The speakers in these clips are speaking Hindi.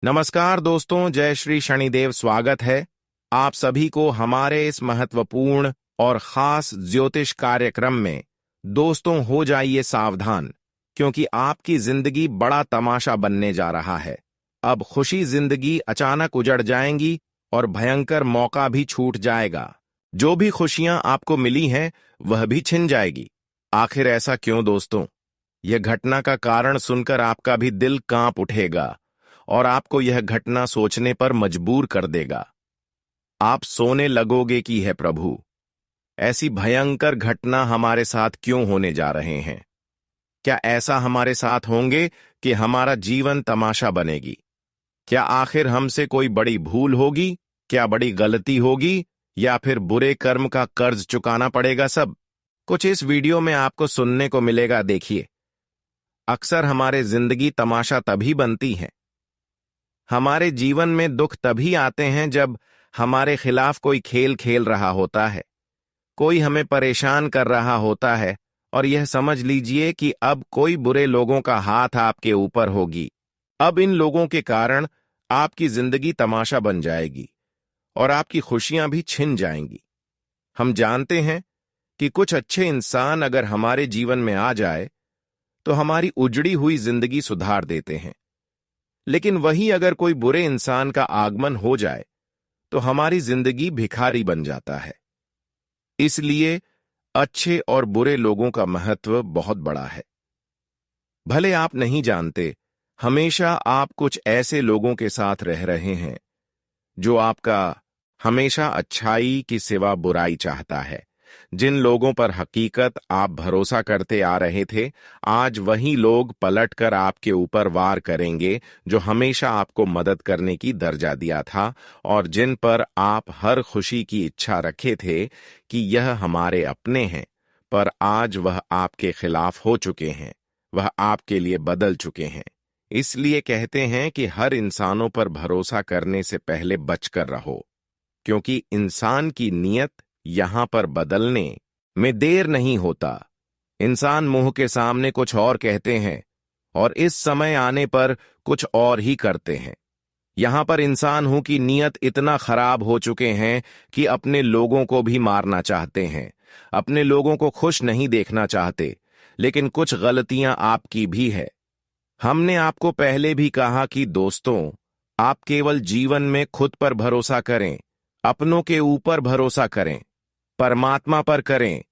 नमस्कार दोस्तों, जय श्री शनिदेव। स्वागत है आप सभी को हमारे इस महत्वपूर्ण और खास ज्योतिष कार्यक्रम में। दोस्तों, हो जाइए सावधान, क्योंकि आपकी जिंदगी बड़ा तमाशा बनने जा रहा है। अब खुशी जिंदगी अचानक उजड़ जाएंगी और भयंकर मौका भी छूट जाएगा। जो भी खुशियां आपको मिली हैं वह भी छिन जाएगी। आखिर ऐसा क्यों दोस्तों? यह घटना का कारण सुनकर आपका भी दिल कांप उठेगा और आपको यह घटना सोचने पर मजबूर कर देगा। आप सोने लगोगे कि है प्रभु, ऐसी भयंकर घटना हमारे साथ क्यों होने जा रहे हैं? क्या ऐसा हमारे साथ होंगे कि हमारा जीवन तमाशा बनेगी? क्या आखिर हमसे कोई बड़ी भूल होगी? क्या बड़ी गलती होगी? या फिर बुरे कर्म का कर्ज चुकाना पड़ेगा? सब कुछ इस वीडियो में आपको सुनने को मिलेगा। देखिए, अक्सर हमारे जिंदगी तमाशा तभी बनती है, हमारे जीवन में दुख तभी आते हैं जब हमारे खिलाफ कोई खेल खेल रहा होता है, कोई हमें परेशान कर रहा होता है और यह समझ लीजिए कि अब कोई बुरे लोगों का हाथ आपके ऊपर होगी। अब इन लोगों के कारण आपकी जिंदगी तमाशा बन जाएगी और आपकी खुशियां भी छिन जाएंगी। हम जानते हैं कि कुछ अच्छे इंसान अगर हमारे जीवन में आ जाए तो हमारी उजड़ी हुई जिंदगी सुधार देते हैं, लेकिन वही अगर कोई बुरे इंसान का आगमन हो जाए तो हमारी जिंदगी भिखारी बन जाता है। इसलिए अच्छे और बुरे लोगों का महत्व बहुत बड़ा है। भले आप नहीं जानते, हमेशा आप कुछ ऐसे लोगों के साथ रह रहे हैं जो आपका हमेशा अच्छाई की सिवा बुराई चाहता है। जिन लोगों पर हकीकत आप भरोसा करते आ रहे थे, आज वही लोग पलटकर आपके ऊपर वार करेंगे जो हमेशा आपको मदद करने की दर्जा दिया था, और जिन पर आप हर खुशी की इच्छा रखे थे कि यह हमारे अपने हैं, पर आज वह आपके खिलाफ हो चुके हैं, वह आपके लिए बदल चुके हैं। इसलिए कहते हैं कि हर इंसानों पर भरोसा करने से पहले बचकर रहो, क्योंकि इंसान की नीयत यहां पर बदलने में देर नहीं होता। इंसान मुंह के सामने कुछ और कहते हैं और इस समय आने पर कुछ और ही करते हैं। यहां पर इंसान हूं की नीयत इतना खराब हो चुके हैं कि अपने लोगों को भी मारना चाहते हैं, अपने लोगों को खुश नहीं देखना चाहते। लेकिन कुछ गलतियां आपकी भी है। हमने आपको पहले भी कहा कि दोस्तों, आप केवल जीवन में खुद पर भरोसा करें, अपनों के ऊपर भरोसा करें, परमात्मा पर करें,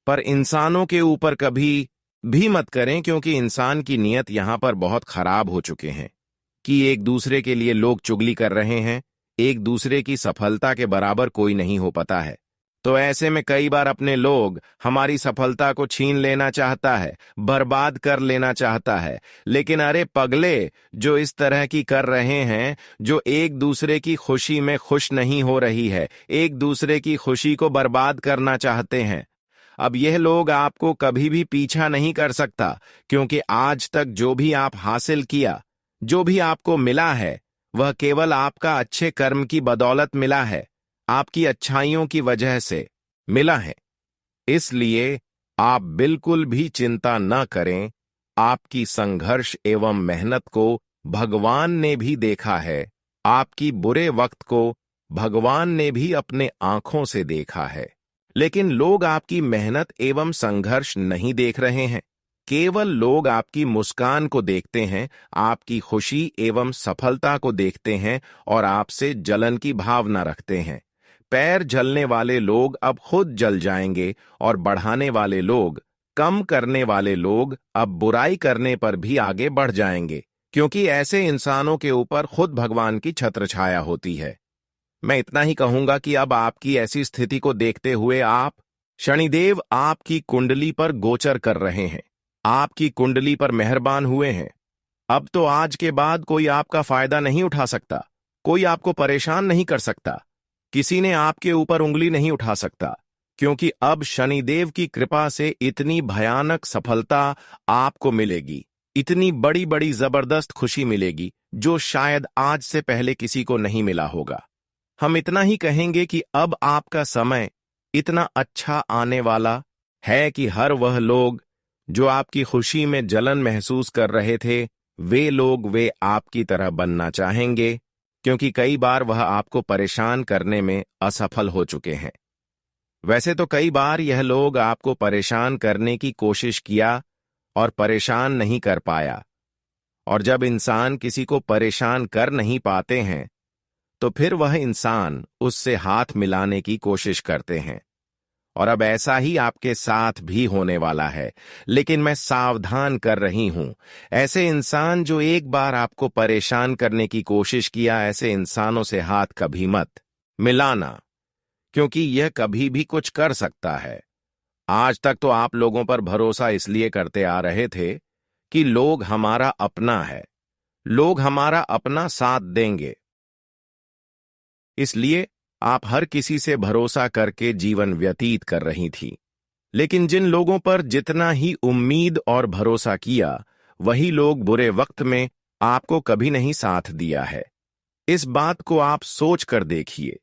पर इंसानों के ऊपर कभी भी मत करें, क्योंकि इंसान की नीयत यहां पर बहुत खराब हो चुके हैं कि एक दूसरे के लिए लोग चुगली कर रहे हैं। एक दूसरे की सफलता के बराबर कोई नहीं हो पाता है, तो ऐसे में कई बार अपने लोग हमारी सफलता को छीन लेना चाहता है, बर्बाद कर लेना चाहता है। लेकिन अरे पगले, जो इस तरह की कर रहे हैं, जो एक दूसरे की खुशी में खुश नहीं हो रही है, एक दूसरे की खुशी को बर्बाद करना चाहते हैं, अब यह लोग आपको कभी भी पीछा नहीं कर सकता, क्योंकि आज तक जो भी आप हासिल किया, जो भी आपको मिला है, वह केवल आपका अच्छे कर्म की बदौलत मिला है, आपकी अच्छाइयों की वजह से मिला है। इसलिए आप बिल्कुल भी चिंता न करें। आपकी संघर्ष एवं मेहनत को भगवान ने भी देखा है, आपकी बुरे वक्त को भगवान ने भी अपने आंखों से देखा है। लेकिन लोग आपकी मेहनत एवं संघर्ष नहीं देख रहे हैं, केवल लोग आपकी मुस्कान को देखते हैं, आपकी खुशी एवं सफलता को देखते हैं और आपसे जलन की भावना रखते हैं। पैर जलने वाले लोग अब खुद जल जाएंगे और बढ़ाने वाले लोग, कम करने वाले लोग अब बुराई करने पर भी आगे बढ़ जाएंगे, क्योंकि ऐसे इंसानों के ऊपर खुद भगवान की छत्र छाया होती है। मैं इतना ही कहूंगा कि अब आपकी ऐसी स्थिति को देखते हुए आप शनिदेव आपकी कुंडली पर गोचर कर रहे हैं, आपकी कुंडली पर मेहरबान हुए हैं। अब तो आज के बाद कोई आपका फायदा नहीं उठा सकता, कोई आपको परेशान नहीं कर सकता, किसी ने आपके ऊपर उंगली नहीं उठा सकता, क्योंकि अब शनिदेव की कृपा से इतनी भयानक सफलता आपको मिलेगी, इतनी बड़ी बड़ी जबरदस्त खुशी मिलेगी जो शायद आज से पहले किसी को नहीं मिला होगा। हम इतना ही कहेंगे कि अब आपका समय इतना अच्छा आने वाला है कि हर वह लोग जो आपकी खुशी में जलन महसूस कर रहे थे, वे आपकी तरह बनना चाहेंगे, क्योंकि कई बार वह आपको परेशान करने में असफल हो चुके हैं। वैसे तो कई बार यह लोग आपको परेशान करने की कोशिश किया और परेशान नहीं कर पाया, और जब इंसान किसी को परेशान कर नहीं पाते हैं तो फिर वह इंसान उससे हाथ मिलाने की कोशिश करते हैं। और अब ऐसा ही आपके साथ भी होने वाला है, लेकिन मैं सावधान कर रही हूं। ऐसे इंसान जो एक बार आपको परेशान करने की कोशिश किया, ऐसे इंसानों से हाथ कभी मत मिलाना, क्योंकि यह कभी भी कुछ कर सकता है। आज तक तो आप लोगों पर भरोसा इसलिए करते आ रहे थे कि लोग हमारा अपना है, लोग हमारा अपना साथ देंगे, इसलिए आप हर किसी से भरोसा करके जीवन व्यतीत कर रही थी। लेकिन जिन लोगों पर जितना ही उम्मीद और भरोसा किया, वही लोग बुरे वक्त में आपको कभी नहीं साथ दिया है। इस बात को आप सोच कर देखिए।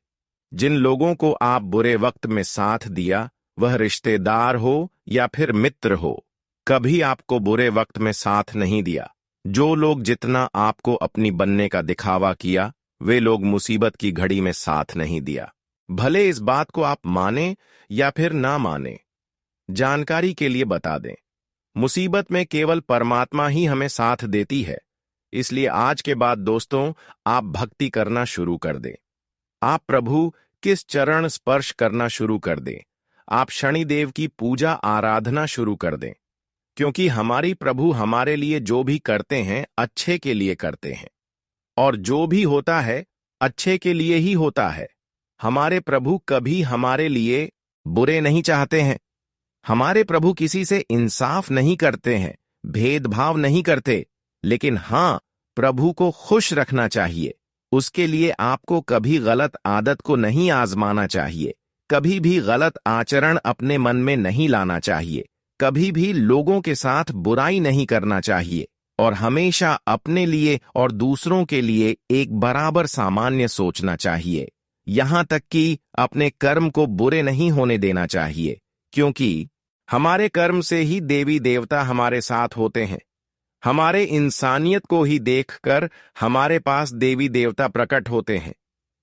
जिन लोगों को आप बुरे वक्त में साथ दिया, वह रिश्तेदार हो या फिर मित्र हो, कभी आपको बुरे वक्त में साथ नहीं दिया। जो लोग जितना आपको अपनी बनने का दिखावा किया, वे लोग मुसीबत की घड़ी में साथ नहीं दिया। भले इस बात को आप माने या फिर ना माने, जानकारी के लिए बता दें, मुसीबत में केवल परमात्मा ही हमें साथ देती है। इसलिए आज के बाद दोस्तों, आप भक्ति करना शुरू कर दें। आप प्रभु किस चरण स्पर्श करना शुरू कर दें। आप शनिदेव की पूजा आराधना शुरू कर दें, क्योंकि हमारी प्रभु हमारे लिए जो भी करते हैं अच्छे के लिए करते हैं, और जो भी होता है अच्छे के लिए ही होता है। हमारे प्रभु कभी हमारे लिए बुरे नहीं चाहते हैं। हमारे प्रभु किसी से इंसाफ नहीं करते हैं, भेदभाव नहीं करते। लेकिन हां, प्रभु को खुश रखना चाहिए। उसके लिए आपको कभी गलत आदत को नहीं आजमाना चाहिए, कभी भी गलत आचरण अपने मन में नहीं लाना चाहिए, कभी भी लोगों के साथ बुराई नहीं करना चाहिए, और हमेशा अपने लिए और दूसरों के लिए एक बराबर सामान्य सोचना चाहिए। यहां तक कि अपने कर्म को बुरे नहीं होने देना चाहिए, क्योंकि हमारे कर्म से ही देवी देवता हमारे साथ होते हैं। हमारे इंसानियत को ही देखकर हमारे पास देवी देवता प्रकट होते हैं।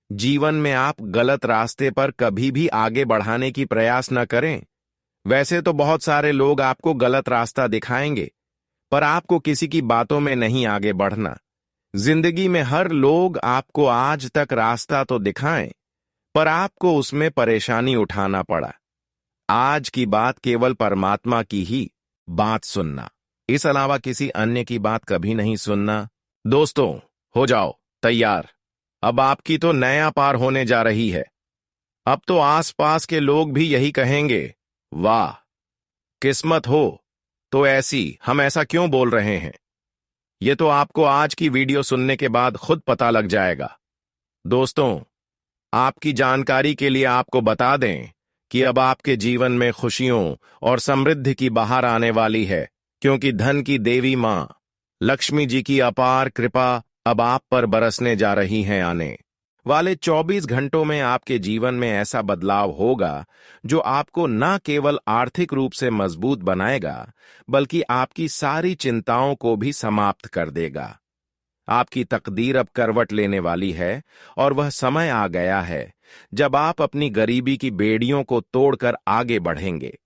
जीवन में आप गलत रास्ते पर कभी भी आगे बढ़ाने की प्रयास न करें। वैसे तो बहुत सारे लोग आपको गलत रास्ता दिखाएंगे, पर आपको किसी की बातों में नहीं आगे बढ़ना। जिंदगी में हर लोग आपको आज तक रास्ता तो दिखाएं, पर आपको उसमें परेशानी उठाना पड़ा। आज की बात केवल परमात्मा की ही बात सुनना, इस अलावा किसी अन्य की बात कभी नहीं सुनना। दोस्तों, हो जाओ तैयार। अब आपकी तो नया पार होने जा रही है। अब तो आसपास के लोग भी यही कहेंगे, वाह, किस्मत हो तो ऐसी। हम ऐसा क्यों बोल रहे हैं, ये तो आपको आज की वीडियो सुनने के बाद खुद पता लग जाएगा। दोस्तों, आपकी जानकारी के लिए आपको बता दें कि अब आपके जीवन में खुशियों और समृद्धि की बहार आने वाली है, क्योंकि धन की देवी मां लक्ष्मी जी की अपार कृपा अब आप पर बरसने जा रही है। आने वाले 24 घंटों में आपके जीवन में ऐसा बदलाव होगा जो आपको न केवल आर्थिक रूप से मजबूत बनाएगा, बल्कि आपकी सारी चिंताओं को भी समाप्त कर देगा। आपकी तकदीर अब करवट लेने वाली है, और वह समय आ गया है जब आप अपनी गरीबी की बेड़ियों को तोड़कर आगे बढ़ेंगे।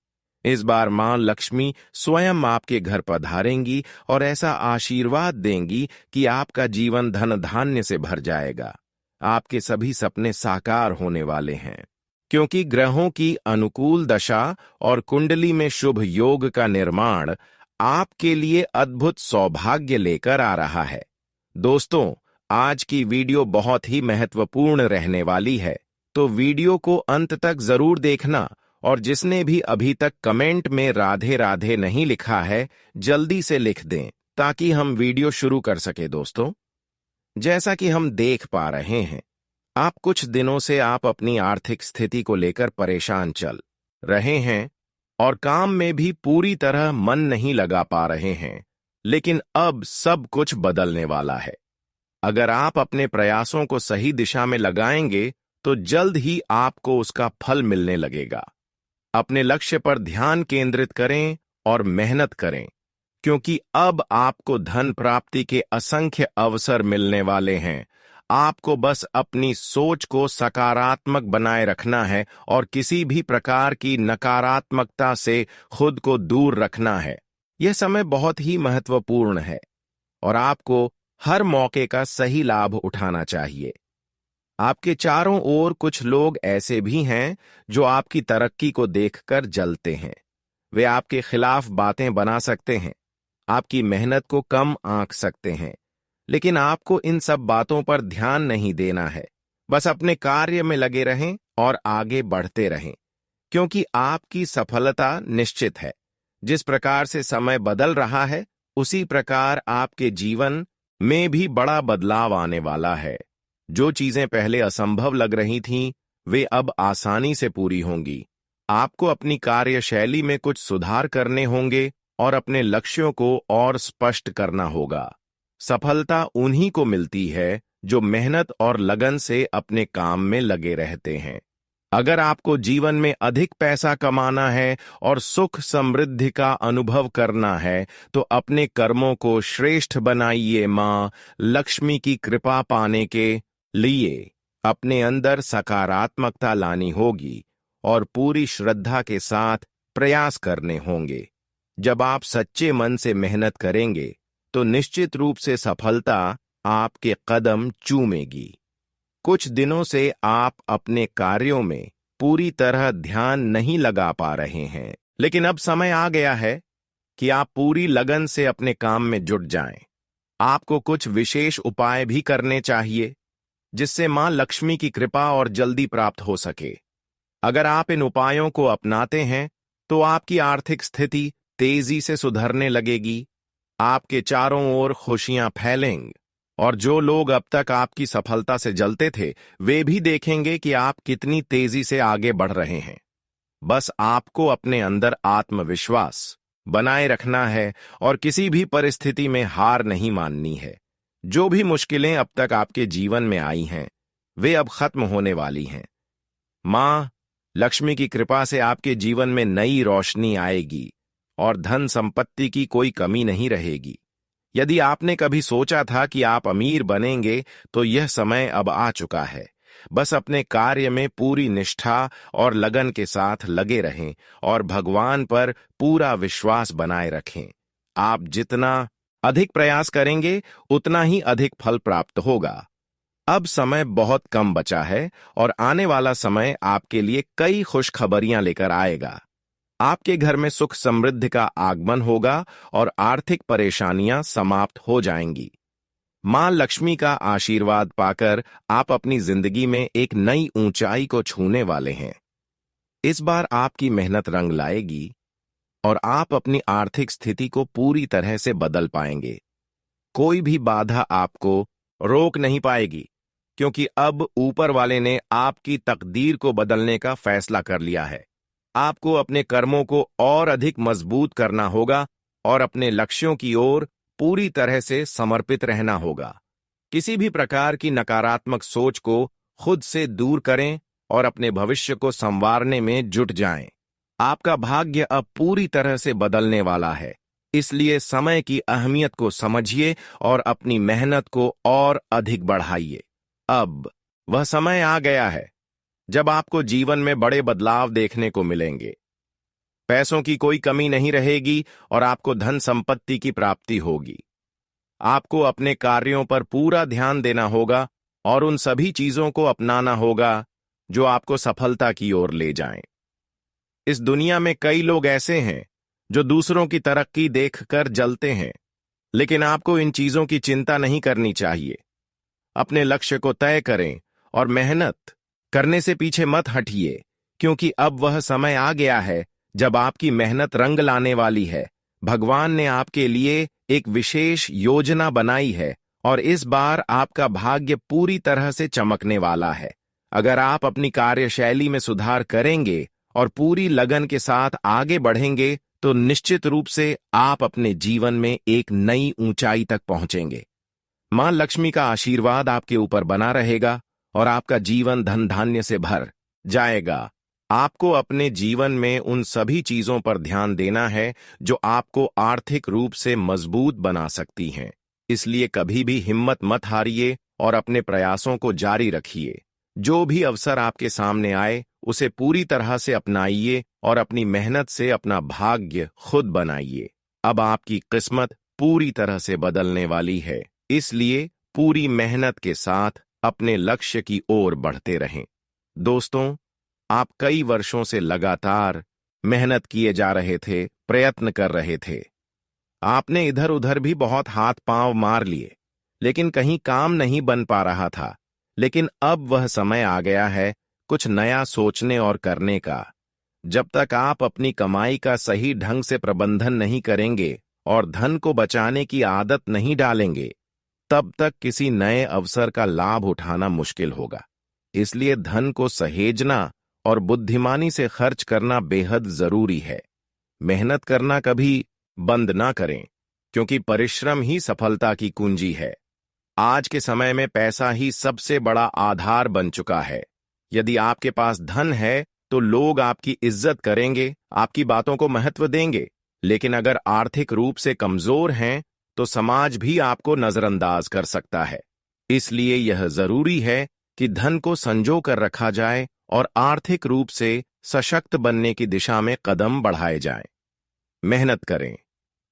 इस बार मां लक्ष्मी स्वयं आपके घर पधारेंगी और ऐसा आशीर्वाद देंगी कि आपका जीवन धन धान्य से भर जाएगा। आपके सभी सपने साकार होने वाले हैं, क्योंकि ग्रहों की अनुकूल दशा और कुंडली में शुभ योग का निर्माण आपके लिए अद्भुत सौभाग्य लेकर आ रहा है। दोस्तों, आज की वीडियो बहुत ही महत्वपूर्ण रहने वाली है, तो वीडियो को अंत तक जरूर देखना। और जिसने भी अभी तक कमेंट में राधे राधे नहीं लिखा है, जल्दी से लिख दें, ताकि हम वीडियो शुरू कर सके। दोस्तों, जैसा कि हम देख पा रहे हैं, आप कुछ दिनों से आप अपनी आर्थिक स्थिति को लेकर परेशान चल रहे हैं और काम में भी पूरी तरह मन नहीं लगा पा रहे हैं। लेकिन अब सब कुछ बदलने वाला है। अगर आप अपने प्रयासों को सही दिशा में लगाएंगे तो जल्द ही आपको उसका फल मिलने लगेगा। अपने लक्ष्य पर ध्यान केंद्रित करें और मेहनत करें, क्योंकि अब आपको धन प्राप्ति के असंख्य अवसर मिलने वाले हैं। आपको बस अपनी सोच को सकारात्मक बनाए रखना है और किसी भी प्रकार की नकारात्मकता से खुद को दूर रखना है। यह समय बहुत ही महत्वपूर्ण है और आपको हर मौके का सही लाभ उठाना चाहिए। आपके चारों ओर कुछ लोग ऐसे भी हैं जो आपकी तरक्की को देखकर जलते हैं। वे आपके खिलाफ बातें बना सकते हैं, आपकी मेहनत को कम आंक सकते हैं, लेकिन आपको इन सब बातों पर ध्यान नहीं देना है। बस अपने कार्य में लगे रहें और आगे बढ़ते रहें, क्योंकि आपकी सफलता निश्चित है। जिस प्रकार से समय बदल रहा है, उसी प्रकार आपके जीवन में भी बड़ा बदलाव आने वाला है। जो चीजें पहले असंभव लग रही थीं, वे अब आसानी से पूरी होंगी। आपको अपनी कार्यशैली में कुछ सुधार करने होंगे और अपने लक्ष्यों को और स्पष्ट करना होगा। सफलता उन्हीं को मिलती है जो मेहनत और लगन से अपने काम में लगे रहते हैं। अगर आपको जीवन में अधिक पैसा कमाना है और सुख समृद्धि का अनुभव करना है, तो अपने कर्मों को श्रेष्ठ बनाइए। मां लक्ष्मी की कृपा पाने के लिए अपने अंदर सकारात्मकता लानी होगी और पूरी श्रद्धा के साथ प्रयास करने होंगे। जब आप सच्चे मन से मेहनत करेंगे, तो निश्चित रूप से सफलता आपके कदम चूमेगी। कुछ दिनों से आप अपने कार्यों में पूरी तरह ध्यान नहीं लगा पा रहे हैं, लेकिन अब समय आ गया है कि आप पूरी लगन से अपने काम में जुट जाएं। आपको कुछ विशेष उपाय भी करने चाहिए, जिससे मां लक्ष्मी की कृपा और जल्दी प्राप्त हो सके। अगर आप इन उपायों को अपनाते हैं, तो आपकी आर्थिक स्थिति तेजी से सुधरने लगेगी। आपके चारों ओर खुशियां फैलेंगी और जो लोग अब तक आपकी सफलता से जलते थे, वे भी देखेंगे कि आप कितनी तेजी से आगे बढ़ रहे हैं। बस आपको अपने अंदर आत्मविश्वास बनाए रखना है और किसी भी परिस्थिति में हार नहीं माननी है। जो भी मुश्किलें अब तक आपके जीवन में आई हैं, वे अब खत्म होने वाली हैं। मां लक्ष्मी की कृपा से आपके जीवन में नई रोशनी आएगी और धन संपत्ति की कोई कमी नहीं रहेगी। यदि आपने कभी सोचा था कि आप अमीर बनेंगे, तो यह समय अब आ चुका है। बस अपने कार्य में पूरी निष्ठा और लगन के साथ लगे रहें और भगवान पर पूरा विश्वास बनाए रखें। आप जितना अधिक प्रयास करेंगे, उतना ही अधिक फल प्राप्त होगा। अब समय बहुत कम बचा है और आने वाला समय आपके लिए कई खुशखबरियां लेकर आएगा। आपके घर में सुख समृद्धि का आगमन होगा और आर्थिक परेशानियां समाप्त हो जाएंगी। मां लक्ष्मी का आशीर्वाद पाकर आप अपनी जिंदगी में एक नई ऊंचाई को छूने वाले हैं। इस बार आपकी मेहनत रंग लाएगी और आप अपनी आर्थिक स्थिति को पूरी तरह से बदल पाएंगे। कोई भी बाधा आपको रोक नहीं पाएगी, क्योंकि अब ऊपर वाले ने आपकी तकदीर को बदलने का फैसला कर लिया है। आपको अपने कर्मों को और अधिक मजबूत करना होगा और अपने लक्ष्यों की ओर पूरी तरह से समर्पित रहना होगा। किसी भी प्रकार की नकारात्मक सोच को खुद से दूर करें और अपने भविष्य को संवारने में जुट जाएं। आपका भाग्य अब पूरी तरह से बदलने वाला है, इसलिए समय की अहमियत को समझिए और अपनी मेहनत को और अधिक बढ़ाइए। अब वह समय आ गया है जब आपको जीवन में बड़े बदलाव देखने को मिलेंगे। पैसों की कोई कमी नहीं रहेगी और आपको धन संपत्ति की प्राप्ति होगी। आपको अपने कार्यों पर पूरा ध्यान देना होगा और उन सभी चीजों को अपनाना होगा जो आपको सफलता की ओर ले जाएं। इस दुनिया में कई लोग ऐसे हैं जो दूसरों की तरक्की देखकर जलते हैं, लेकिन आपको इन चीजों की चिंता नहीं करनी चाहिए। अपने लक्ष्य को तय करें और मेहनत करने से पीछे मत हटिए, क्योंकि अब वह समय आ गया है जब आपकी मेहनत रंग लाने वाली है। भगवान ने आपके लिए एक विशेष योजना बनाई है और इस बार आपका भाग्य पूरी तरह से चमकने वाला है। अगर आप अपनी कार्यशैली में सुधार करेंगे और पूरी लगन के साथ आगे बढ़ेंगे, तो निश्चित रूप से आप अपने जीवन में एक नई ऊंचाई तक पहुंचेंगे। मां लक्ष्मी का आशीर्वाद आपके ऊपर बना रहेगा और आपका जीवन धन धान्य से भर जाएगा। आपको अपने जीवन में उन सभी चीजों पर ध्यान देना है जो आपको आर्थिक रूप से मजबूत बना सकती हैं। इसलिए कभी भी हिम्मत मत हारिए और अपने प्रयासों को जारी रखिए। जो भी अवसर आपके सामने आए उसे पूरी तरह से अपनाइए और अपनी मेहनत से अपना भाग्य खुद बनाइए। अब आपकी किस्मत पूरी तरह से बदलने वाली है, इसलिए पूरी मेहनत के साथ अपने लक्ष्य की ओर बढ़ते रहें। दोस्तों, आप कई वर्षों से लगातार मेहनत किए जा रहे थे, प्रयत्न कर रहे थे। आपने इधर उधर भी बहुत हाथ पांव मार लिए, लेकिन कहीं काम नहीं बन पा रहा था। लेकिन अब वह समय आ गया है कुछ नया सोचने और करने का। जब तक आप अपनी कमाई का सही ढंग से प्रबंधन नहीं करेंगे और धन को बचाने की आदत नहीं डालेंगे, तब तक किसी नए अवसर का लाभ उठाना मुश्किल होगा। इसलिए धन को सहेजना और बुद्धिमानी से खर्च करना बेहद जरूरी है। मेहनत करना कभी बंद ना करें, क्योंकि परिश्रम ही सफलता की कुंजी है। आज के समय में पैसा ही सबसे बड़ा आधार बन चुका है। यदि आपके पास धन है तो लोग आपकी इज्जत करेंगे, आपकी बातों को महत्व देंगे। लेकिन अगर आर्थिक रूप से कमजोर हैं तो समाज भी आपको नजरअंदाज कर सकता है। इसलिए यह जरूरी है कि धन को संजो कर रखा जाए और आर्थिक रूप से सशक्त बनने की दिशा में कदम बढ़ाए जाएं। मेहनत करें,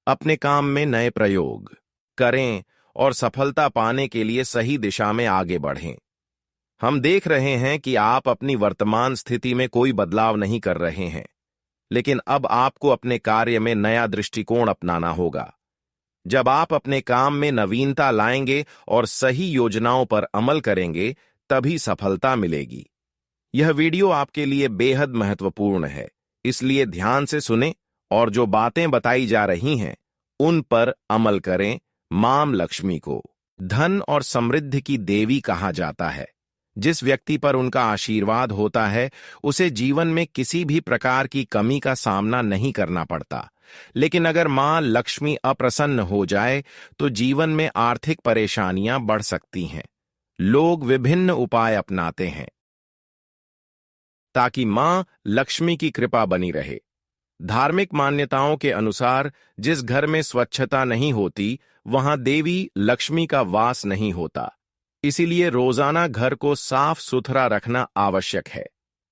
अपने काम में नए प्रयोग करें और सफलता पाने के लिए सही दिशा में आगे बढ़ें। हम देख रहे हैं कि आप अपनी वर्तमान स्थिति में कोई बदलाव नहीं कर रहे हैं, लेकिन अब आपको अपने कार्य में नया दृष्टिकोण अपनाना होगा। जब आप अपने काम में नवीनता लाएंगे और सही योजनाओं पर अमल करेंगे, तभी सफलता मिलेगी। यह वीडियो आपके लिए बेहद महत्वपूर्ण है, इसलिए ध्यान से सुनें और जो बातें बताई जा रही हैं उन पर अमल करें। मां लक्ष्मी को धन और समृद्धि की देवी कहा जाता है। जिस व्यक्ति पर उनका आशीर्वाद होता है उसे जीवन में किसी भी प्रकार की कमी का सामना नहीं करना पड़ता। लेकिन अगर मां लक्ष्मी अप्रसन्न हो जाए तो जीवन में आर्थिक परेशानियां बढ़ सकती हैं। लोग विभिन्न उपाय अपनाते हैं ताकि मां लक्ष्मी की कृपा बनी रहे। धार्मिक मान्यताओं के अनुसार जिस घर में स्वच्छता नहीं होती वहां देवी लक्ष्मी का वास नहीं होता। इसीलिए रोजाना घर को साफ सुथरा रखना आवश्यक है।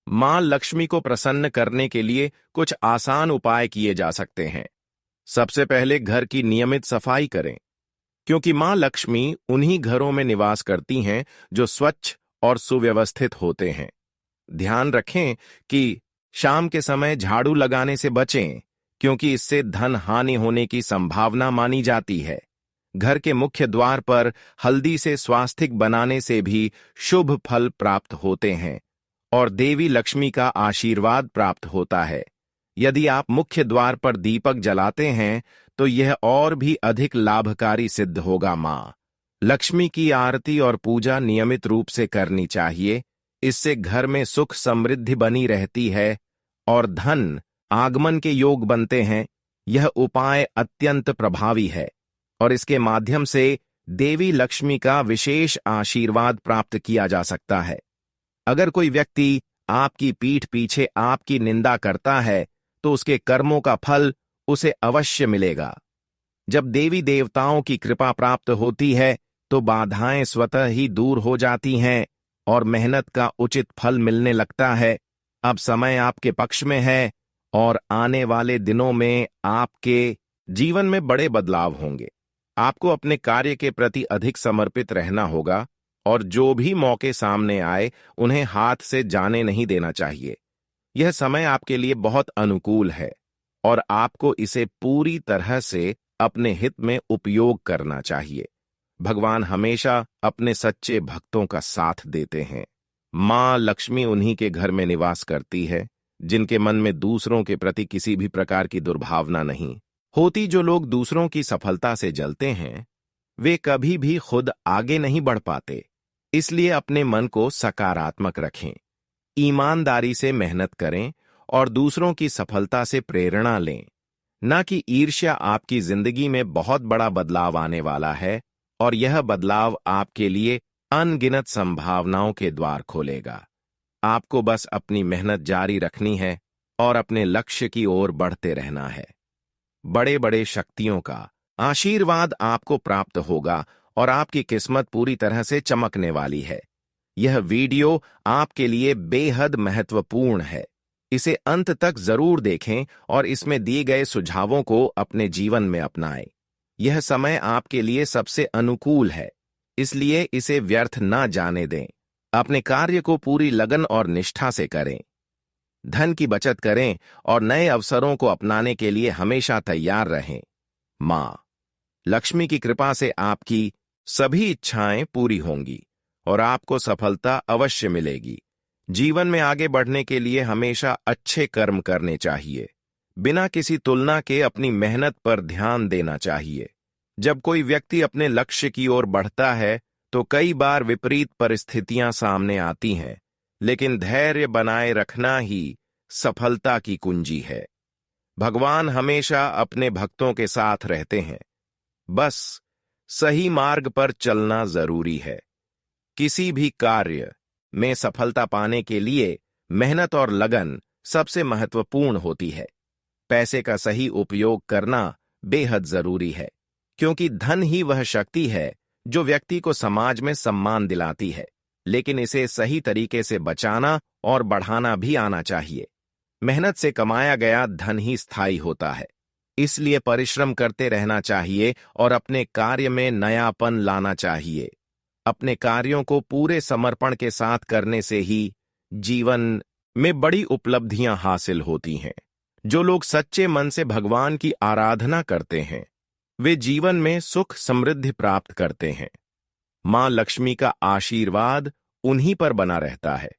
मां लक्ष्मी को प्रसन्न करने के लिए कुछ आसान उपाय किए जा सकते हैं। सबसे पहले घर की नियमित सफाई करें, क्योंकि मां लक्ष्मी उन्हीं घरों में निवास करती हैं जो स्वच्छ और सुव्यवस्थित होते हैं। ध्यान रखें कि शाम के समय झाड़ू लगाने से बचें, क्योंकि इससे धन हानि होने की संभावना मानी जाती है। घर के मुख्य द्वार पर हल्दी से स्वास्तिक बनाने से भी शुभ फल प्राप्त होते हैं और देवी लक्ष्मी का आशीर्वाद प्राप्त होता है। यदि आप मुख्य द्वार पर दीपक जलाते हैं तो यह और भी अधिक लाभकारी सिद्ध होगा। मां लक्ष्मी की आरती और पूजा नियमित रूप से करनी चाहिए। इससे घर में सुख समृद्धि बनी रहती है और धन आगमन के योग बनते हैं। यह उपाय अत्यंत प्रभावी है और इसके माध्यम से देवी लक्ष्मी का विशेष आशीर्वाद प्राप्त किया जा सकता है। अगर कोई व्यक्ति आपकी पीठ पीछे आपकी निंदा करता है तो उसके कर्मों का फल उसे अवश्य मिलेगा। जब देवी देवताओं की कृपा प्राप्त होती है तो बाधाएं स्वतः ही दूर हो जाती हैं और मेहनत का उचित फल मिलने लगता है। अब समय आपके पक्ष में है और आने वाले दिनों में आपके जीवन में बड़े बदलाव होंगे। आपको अपने कार्य के प्रति अधिक समर्पित रहना होगा और जो भी मौके सामने आए उन्हें हाथ से जाने नहीं देना चाहिए। यह समय आपके लिए बहुत अनुकूल है और आपको इसे पूरी तरह से अपने हित में उपयोग करना चाहिए। भगवान हमेशा अपने सच्चे भक्तों का साथ देते हैं। मां लक्ष्मी उन्हीं के घर में निवास करती है जिनके मन में दूसरों के प्रति किसी भी प्रकार की दुर्भावना नहीं होती। जो लोग दूसरों की सफलता से जलते हैं वे कभी भी खुद आगे नहीं बढ़ पाते। इसलिए अपने मन को सकारात्मक रखें, ईमानदारी से मेहनत करें और दूसरों की सफलता से प्रेरणा लें। न कि ईर्ष्या आपकी जिंदगी में बहुत बड़ा बदलाव आने वाला है और यह बदलाव आपके लिए अनगिनत संभावनाओं के द्वार खोलेगा। आपको बस अपनी मेहनत जारी रखनी है और अपने लक्ष्य की ओर बढ़ते रहना है। बड़े बड़े शक्तियों का आशीर्वाद आपको प्राप्त होगा और आपकी किस्मत पूरी तरह से चमकने वाली है। यह वीडियो आपके लिए बेहद महत्वपूर्ण है। इसे अंत तक जरूर देखें और इसमें दिए गए सुझावों को अपने जीवन में अपनाएं। यह समय आपके लिए सबसे अनुकूल है, इसलिए इसे व्यर्थ ना जाने दें। अपने कार्य को पूरी लगन और निष्ठा से करें। धन की बचत करें और नए अवसरों को अपनाने के लिए हमेशा तैयार रहें। मां लक्ष्मी की कृपा से आपकी सभी इच्छाएं पूरी होंगी और आपको सफलता अवश्य मिलेगी। जीवन में आगे बढ़ने के लिए हमेशा अच्छे कर्म करने चाहिए। बिना किसी तुलना के अपनी मेहनत पर ध्यान देना चाहिए। जब कोई व्यक्ति अपने लक्ष्य की ओर बढ़ता है तो कई बार विपरीत परिस्थितियां सामने आती हैं, लेकिन धैर्य बनाए रखना ही सफलता की कुंजी है। भगवान हमेशा अपने भक्तों के साथ रहते हैं, बस सही मार्ग पर चलना जरूरी है। किसी भी कार्य में सफलता पाने के लिए मेहनत और लगन सबसे महत्वपूर्ण होती है। पैसे का सही उपयोग करना बेहद जरूरी है, क्योंकि धन ही वह शक्ति है जो व्यक्ति को समाज में सम्मान दिलाती है, लेकिन इसे सही तरीके से बचाना और बढ़ाना भी आना चाहिए। मेहनत से कमाया गया धन ही स्थायी होता है, इसलिए परिश्रम करते रहना चाहिए और अपने कार्य में नयापन लाना चाहिए। अपने कार्यों को पूरे समर्पण के साथ करने से ही जीवन में बड़ी उपलब्धियां हासिल होती हैं। जो लोग सच्चे मन से भगवान की आराधना करते हैं, वे जीवन में सुख समृद्धि प्राप्त करते हैं। मां लक्ष्मी का आशीर्वाद उन्हीं पर बना रहता है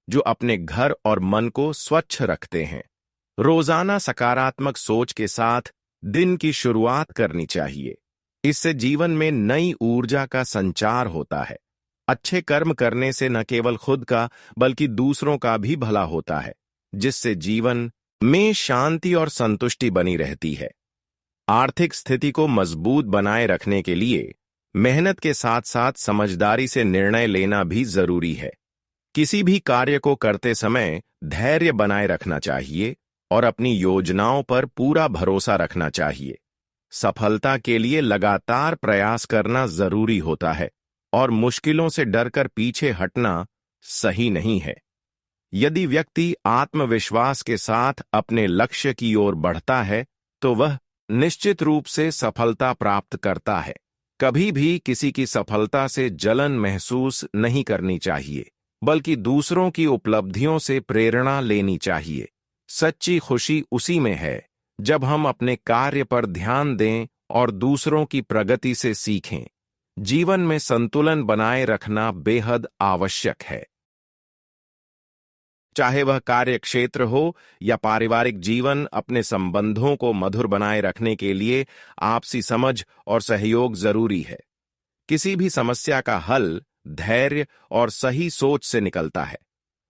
जो अपने घर और मन को स्वच्छ रखते हैं। रोजाना सकारात्मक सोच के साथ दिन की शुरुआत करनी चाहिए। इससे जीवन में नई ऊर्जा का संचार होता है। अच्छे कर्म करने से न केवल खुद का बल्कि दूसरों का भी भला होता है, जिससे जीवन में शांति और संतुष्टि बनी रहती है। आर्थिक स्थिति को मजबूत बनाए रखने के लिए मेहनत के साथ साथ समझदारी से निर्णय लेना भी जरूरी है। किसी भी कार्य को करते समय धैर्य बनाए रखना चाहिए और अपनी योजनाओं पर पूरा भरोसा रखना चाहिए। सफलता के लिए लगातार प्रयास करना जरूरी होता है और मुश्किलों से डरकर पीछे हटना सही नहीं है। यदि व्यक्ति आत्मविश्वास के साथ अपने लक्ष्य की ओर बढ़ता है तो वह निश्चित रूप से सफलता प्राप्त करता है। कभी भी किसी की सफलता से जलन महसूस नहीं करनी चाहिए, बल्कि दूसरों की उपलब्धियों से प्रेरणा लेनी चाहिए। सच्ची खुशी उसी में है जब हम अपने कार्य पर ध्यान दें और दूसरों की प्रगति से सीखें। जीवन में संतुलन बनाए रखना बेहद आवश्यक है। चाहे वह कार्य क्षेत्र हो या पारिवारिक जीवन, अपने संबंधों को मधुर बनाए रखने के लिए आपसी समझ और सहयोग जरूरी है। किसी भी समस्या का हल धैर्य और सही सोच से निकलता है।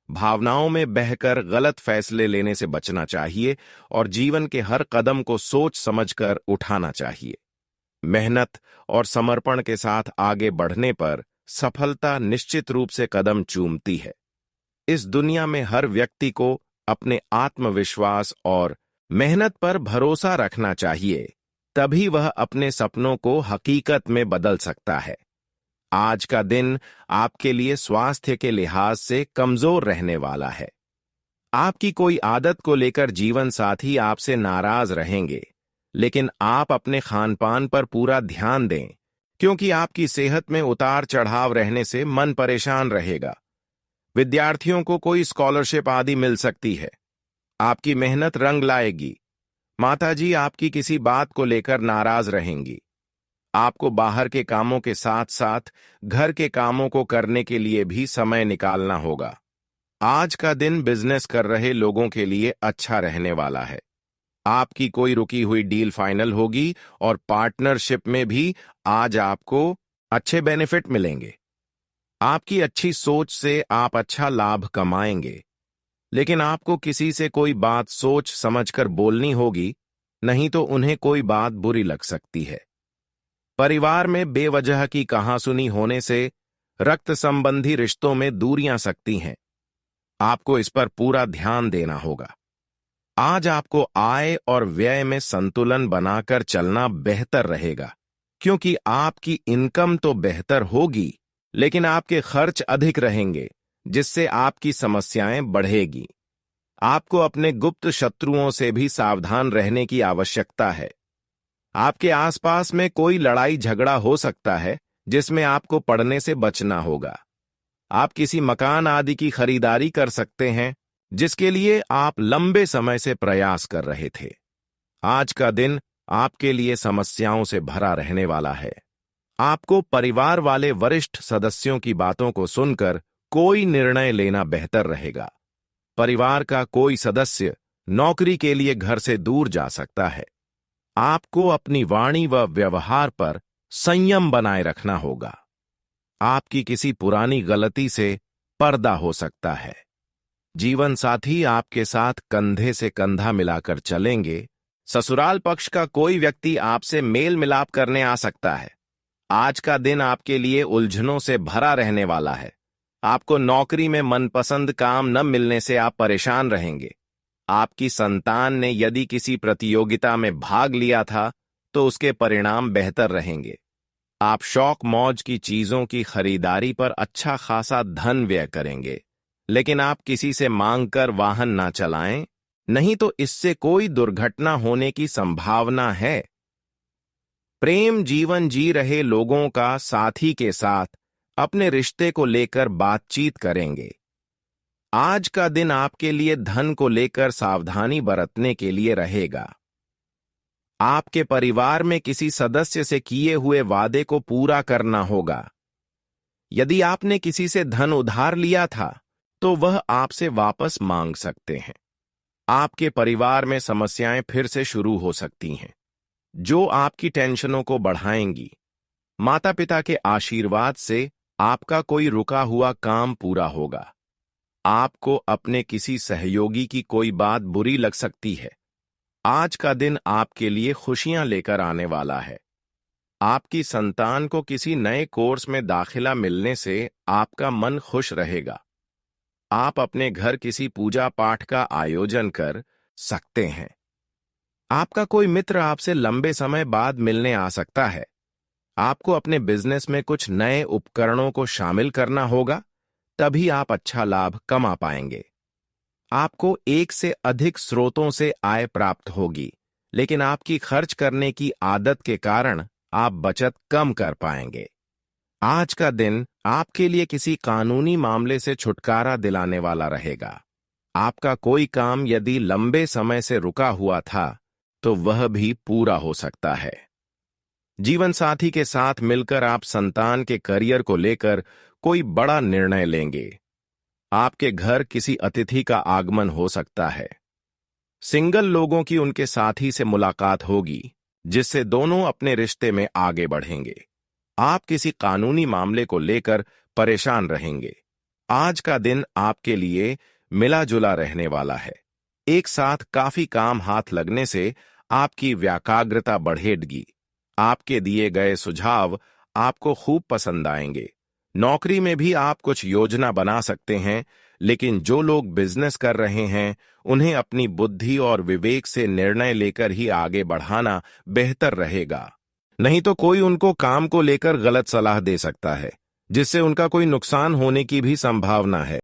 भावनाओं में बहकर गलत फैसले लेने से बचना चाहिए और जीवन के हर कदम को सोच समझकर उठाना चाहिए। मेहनत और समर्पण के साथ आगे बढ़ने पर सफलता निश्चित रूप से कदम चूमती है। इस दुनिया में हर व्यक्ति को अपने आत्मविश्वास और मेहनत पर भरोसा रखना चाहिए, तभी वह अपने सपनों को हकीकत में बदल सकता है। आज का दिन आपके लिए स्वास्थ्य के लिहाज से कमजोर रहने वाला है। आपकी कोई आदत को लेकर जीवन साथी आपसे नाराज रहेंगे, लेकिन आप अपने खानपान पर पूरा ध्यान दें, क्योंकि आपकी सेहत में उतार चढ़ाव रहने से मन परेशान रहेगा। विद्यार्थियों को कोई स्कॉलरशिप आदि मिल सकती है। आपकी मेहनत रंग लाएगी। माताजी आपकी किसी बात को लेकर नाराज रहेंगी। आपको बाहर के कामों के साथ साथ घर के कामों को करने के लिए भी समय निकालना होगा। आज का दिन बिजनेस कर रहे लोगों के लिए अच्छा रहने वाला है। आपकी कोई रुकी हुई डील फाइनल होगी और पार्टनरशिप में भी आज आपको अच्छे बेनिफिट मिलेंगे। आपकी अच्छी सोच से आप अच्छा लाभ कमाएंगे, लेकिन आपको किसी से कोई बात सोच समझकर बोलनी होगी, नहीं तो उन्हें कोई बात बुरी लग सकती है। परिवार में बेवजह की कहासुनी होने से रक्त संबंधी रिश्तों में दूरियां सकती हैं। आपको इस पर पूरा ध्यान देना होगा। आज आपको आय और व्यय में संतुलन बनाकर चलना बेहतर रहेगा, क्योंकि आपकी इनकम तो बेहतर होगी, लेकिन आपके खर्च अधिक रहेंगे, जिससे आपकी समस्याएं बढ़ेगी। आपको अपने गुप्त शत्रुओं से भी सावधान रहने की आवश्यकता है। आपके आसपास में कोई लड़ाई झगड़ा हो सकता है, जिसमें आपको पड़ने से बचना होगा। आप किसी मकान आदि की खरीदारी कर सकते हैं, जिसके लिए आप लंबे समय से प्रयास कर रहे थे। आज का दिन आपके लिए समस्याओं से भरा रहने वाला है। आपको परिवार वाले वरिष्ठ सदस्यों की बातों को सुनकर कोई निर्णय लेना बेहतर रहेगा। परिवार का कोई सदस्य नौकरी के लिए घर से दूर जा सकता है। आपको अपनी वाणी व व्यवहार पर संयम बनाए रखना होगा। आपकी किसी पुरानी गलती से पर्दा हो सकता है। जीवन साथी आपके साथ कंधे से कंधा मिलाकर चलेंगे। ससुराल पक्ष का कोई व्यक्ति आपसे मेल मिलाप करने आ सकता है। आज का दिन आपके लिए उलझनों से भरा रहने वाला है। आपको नौकरी में मनपसंद काम न मिलने से आप परेशान रहेंगे। आपकी संतान ने यदि किसी प्रतियोगिता में भाग लिया था, तो उसके परिणाम बेहतर रहेंगे। आप शौक मौज की चीजों की खरीदारी पर अच्छा खासा धन व्यय करेंगे, लेकिन आप किसी से मांगकर वाहन ना चलाएं, नहीं तो इससे कोई दुर्घटना होने की संभावना है। प्रेम जीवन जी रहे लोगों का साथी के साथ अपने रिश्ते को लेकर बातचीत करेंगे। आज का दिन आपके लिए धन को लेकर सावधानी बरतने के लिए रहेगा। आपके परिवार में किसी सदस्य से किए हुए वादे को पूरा करना होगा। यदि आपने किसी से धन उधार लिया था, तो वह आपसे वापस मांग सकते हैं। आपके परिवार में समस्याएं फिर से शुरू हो सकती हैं, जो आपकी टेंशनों को बढ़ाएंगी। माता पिता के आशीर्वाद से आपका कोई रुका हुआ काम पूरा होगा। आपको अपने किसी सहयोगी की कोई बात बुरी लग सकती है। आज का दिन आपके लिए खुशियां लेकर आने वाला है। आपकी संतान को किसी नए कोर्स में दाखिला मिलने से आपका मन खुश रहेगा। आप अपने घर किसी पूजा पाठ का आयोजन कर सकते हैं। आपका कोई मित्र आपसे लंबे समय बाद मिलने आ सकता है। आपको अपने बिजनेस में कुछ नए उपकरणों को शामिल करना होगा, तभी आप अच्छा लाभ कमा पाएंगे। आपको एक से अधिक स्रोतों से आय प्राप्त होगी, लेकिन आपकी खर्च करने की आदत के कारण आप बचत कम कर पाएंगे। आज का दिन आपके लिए किसी कानूनी मामले से छुटकारा दिलाने वाला रहेगा। आपका कोई काम यदि लंबे समय से रुका हुआ था, तो वह भी पूरा हो सकता है। जीवन साथी के साथ मिलकर आप संतान के करियर को लेकर कोई बड़ा निर्णय लेंगे। आपके घर किसी अतिथि का आगमन हो सकता है। सिंगल लोगों की उनके साथी से मुलाकात होगी, जिससे दोनों अपने रिश्ते में आगे बढ़ेंगे। आप किसी कानूनी मामले को लेकर परेशान रहेंगे। आज का दिन आपके लिए मिला जुला रहने वाला है। एक साथ काफी काम हाथ लगने से आपकी व्याकाग्रता बढ़ेगी। आपके दिए गए सुझाव आपको खूब पसंद आएंगे। नौकरी में भी आप कुछ योजना बना सकते हैं, लेकिन जो लोग बिजनेस कर रहे हैं, उन्हें अपनी बुद्धि और विवेक से निर्णय लेकर ही आगे बढ़ाना बेहतर रहेगा। नहीं तो कोई उनको काम को लेकर गलत सलाह दे सकता है, जिससे उनका कोई नुकसान होने की भी संभावना है।